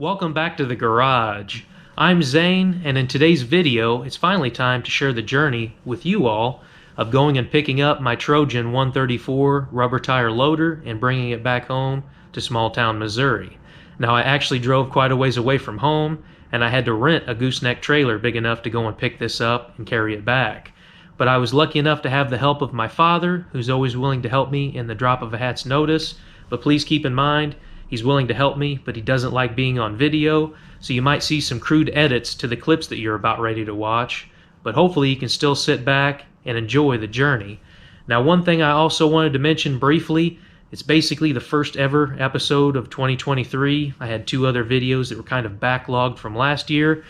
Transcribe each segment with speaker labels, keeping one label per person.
Speaker 1: Welcome back to the garage. I'm Zane, and in today's video, it's finally time to share the journey with you all of going and picking up my Trojan 134 rubber tire loader and bringing it back home to small town Missouri. Now, I actually drove quite a ways away from home, and I had to rent a gooseneck trailer big enough to go and pick this up and carry it back. But I was lucky enough to have the help of my father, who's always willing to help me in the drop of a hat's notice. But please keep in mind, he's willing to help me, but he doesn't like being on video, so you might see some crude edits to the clips that you're about ready to watch, but hopefully you can still sit back and enjoy the journey. Now, one thing I also wanted to mention briefly, it's basically the first ever episode of 2023. I had two other videos that were kind of backlogged from last year,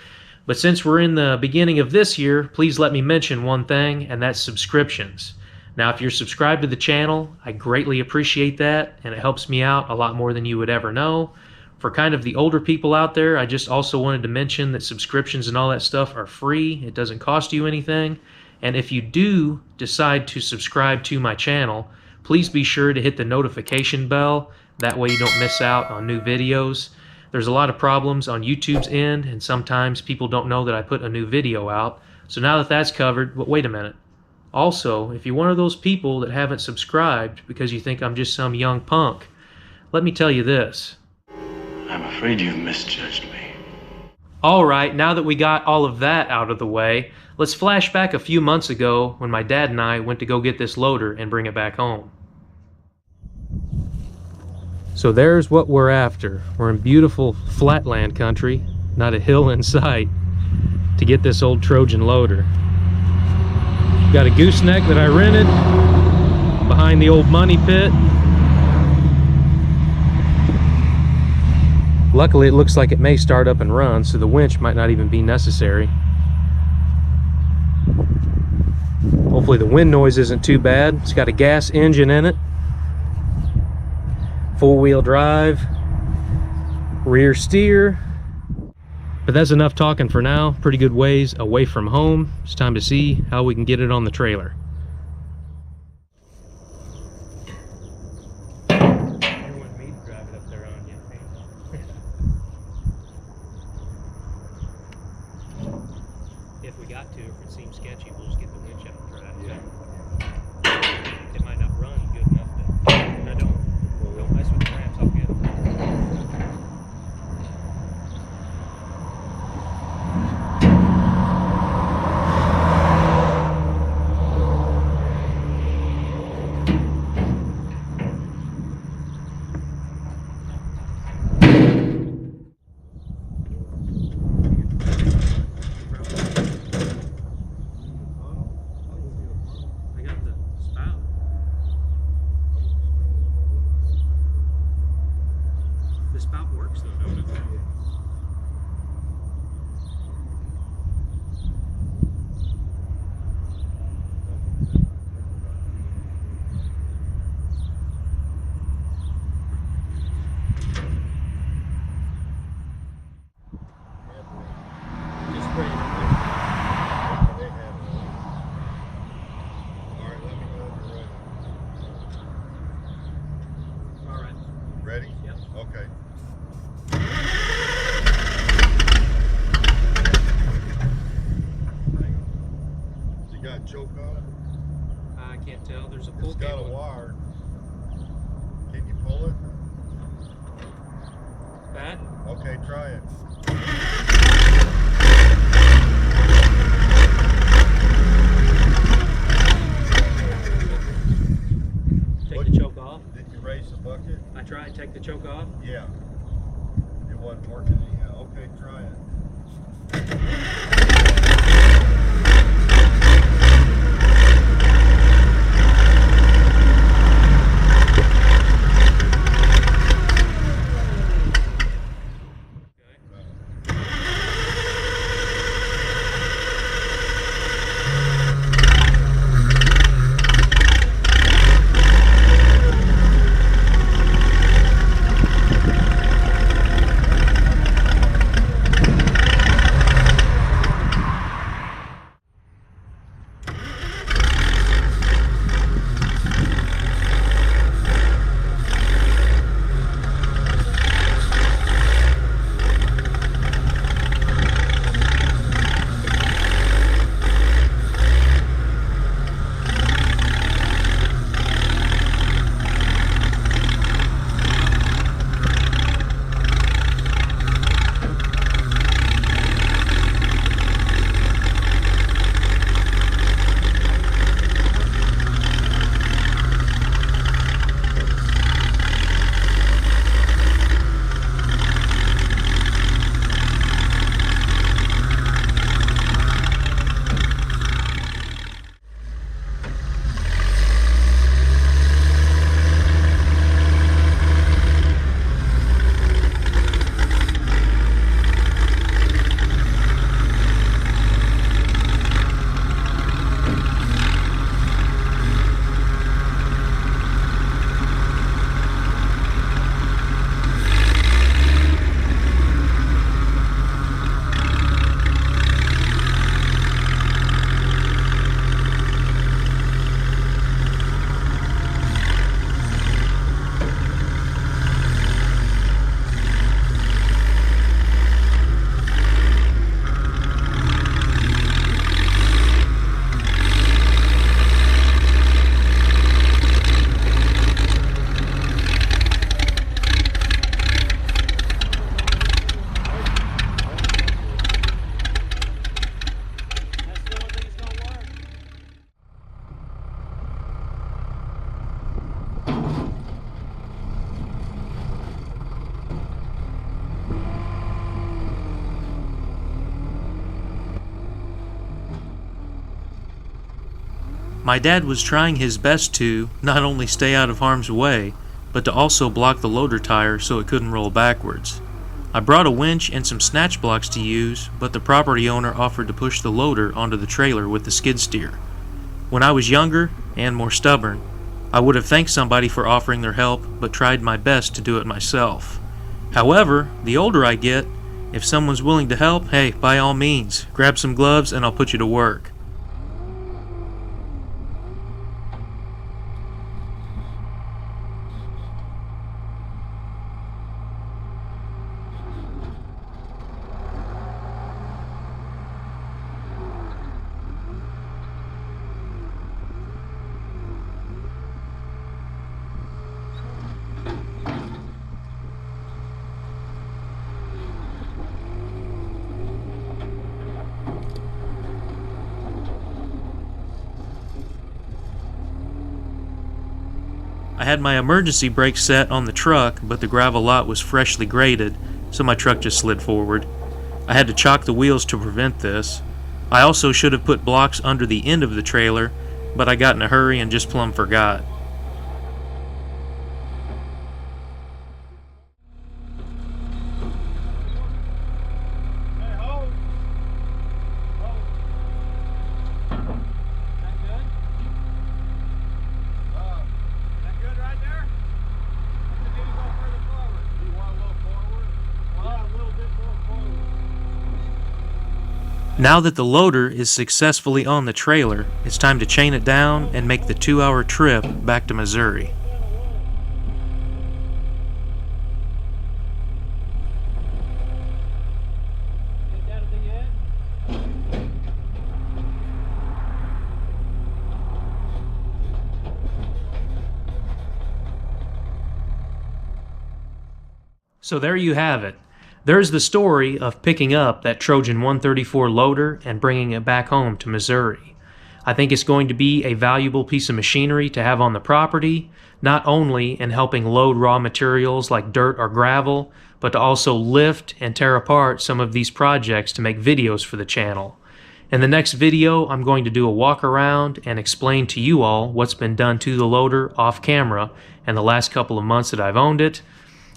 Speaker 1: but since we're in the beginning of this year, please let me mention one thing, and that's subscriptions. Now, if you're subscribed to the channel, I greatly appreciate that, and it helps me out a lot more than you would ever know. For kind of the older people out there, I just also wanted to mention that subscriptions and all that stuff are free. It doesn't cost you anything. And if you do decide to subscribe to my channel, please be sure to hit the notification bell. That way you don't miss out on new videos. There's a lot of problems on YouTube's end, and sometimes people don't know that I put a new video out. So now that that's covered, but wait a minute. Also, if you're one of those people that haven't subscribed because you think I'm just some young punk, let me tell you this.
Speaker 2: I'm afraid you've misjudged me.
Speaker 1: Alright, now that we got all of that out of the way, let's flash back a few months ago when my dad and I went to go get this loader and bring it back home. So there's what we're after. We're in beautiful flatland country, not a hill in sight, to get this old Trojan loader. Got a gooseneck that I rented behind the old money pit. Luckily, it looks like it may start up and run, so the winch might not even be necessary. Hopefully the wind noise isn't too bad. It's got a gas engine in it. Four-wheel drive. Rear steer. But that's enough talking for now. Pretty good ways away from home. It's time to see how we can get it on the trailer. You want me to drive it up there on you? If we got to, if it seems sketchy, we'll just get the winch out and drive. Yeah. It might not run good enough to... No, don't mess with the ramps. I'll get them. The spout works though, don't it? Just spray it. All right.
Speaker 3: Ready?
Speaker 1: Yep.
Speaker 3: Okay. Has it got a choke on it?
Speaker 1: I can't tell. There's a pull
Speaker 3: It's got a
Speaker 1: cable.
Speaker 3: wire. Can you pull it?
Speaker 1: That?
Speaker 3: Okay, try it.
Speaker 1: Take the choke off.
Speaker 3: Did you raise the bucket?
Speaker 1: I try and take the choke off.
Speaker 3: Yeah. It wasn't working anyhow. Okay, try it.
Speaker 1: My dad was trying his best to not only stay out of harm's way, but to also block the loader tire so it couldn't roll backwards. I brought a winch and some snatch blocks to use, but the property owner offered to push the loader onto the trailer with the skid steer. When I was younger and more stubborn, I would have thanked somebody for offering their help, but tried my best to do it myself. However, the older I get, if someone's willing to help, hey, by all means, grab some gloves and I'll put you to work. I had my emergency brake set on the truck, but the gravel lot was freshly graded, so my truck just slid forward. I had to chock the wheels to prevent this. I also should have put blocks under the end of the trailer, but I got in a hurry and just plumb forgot.
Speaker 3: Hey, hold. Hold. That good? That good right there? I think you go further forward. You want a little forward? Yeah, a little bit more forward.
Speaker 1: Now that the loader is successfully on the trailer, it's time to chain it down and make the 2-hour trip back to Missouri.
Speaker 3: Get that at the end.
Speaker 1: So there you have it. There's the story of picking up that Trojan 134 loader and bringing it back home to Missouri. I think it's going to be a valuable piece of machinery to have on the property, not only in helping load raw materials like dirt or gravel, but to also lift and tear apart some of these projects to make videos for the channel. In the next video, I'm going to do a walk around and explain to you all what's been done to the loader off camera in the last couple of months that I've owned it.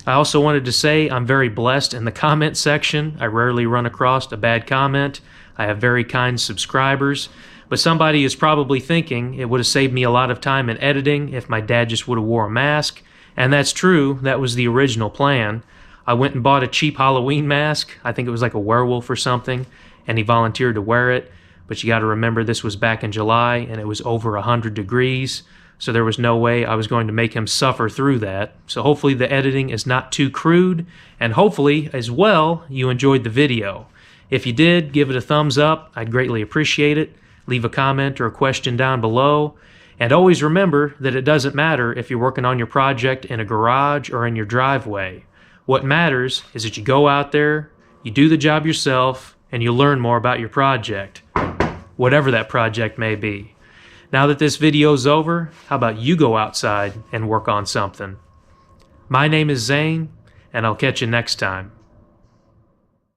Speaker 1: I also wanted to say I'm very blessed in the comment section. I rarely run across a bad comment. I have very kind subscribers. But somebody is probably thinking it would have saved me a lot of time in editing if my dad just would have wore a mask. And that's true. That was the original plan. I went and bought a cheap Halloween mask. I think it was like a werewolf or something. And he volunteered to wear it. But you got to remember this was back in July and it was over 100 degrees. So there was no way I was going to make him suffer through that. So hopefully the editing is not too crude, and hopefully as well you enjoyed the video. If you did, give it a thumbs up. I'd greatly appreciate it. Leave a comment or a question down below. And always remember that it doesn't matter if you're working on your project in a garage or in your driveway. What matters is that you go out there, you do the job yourself, and you learn more about your project, whatever that project may be. Now that this video's over, how about you go outside and work on something? My name is Zane, and I'll catch you next time.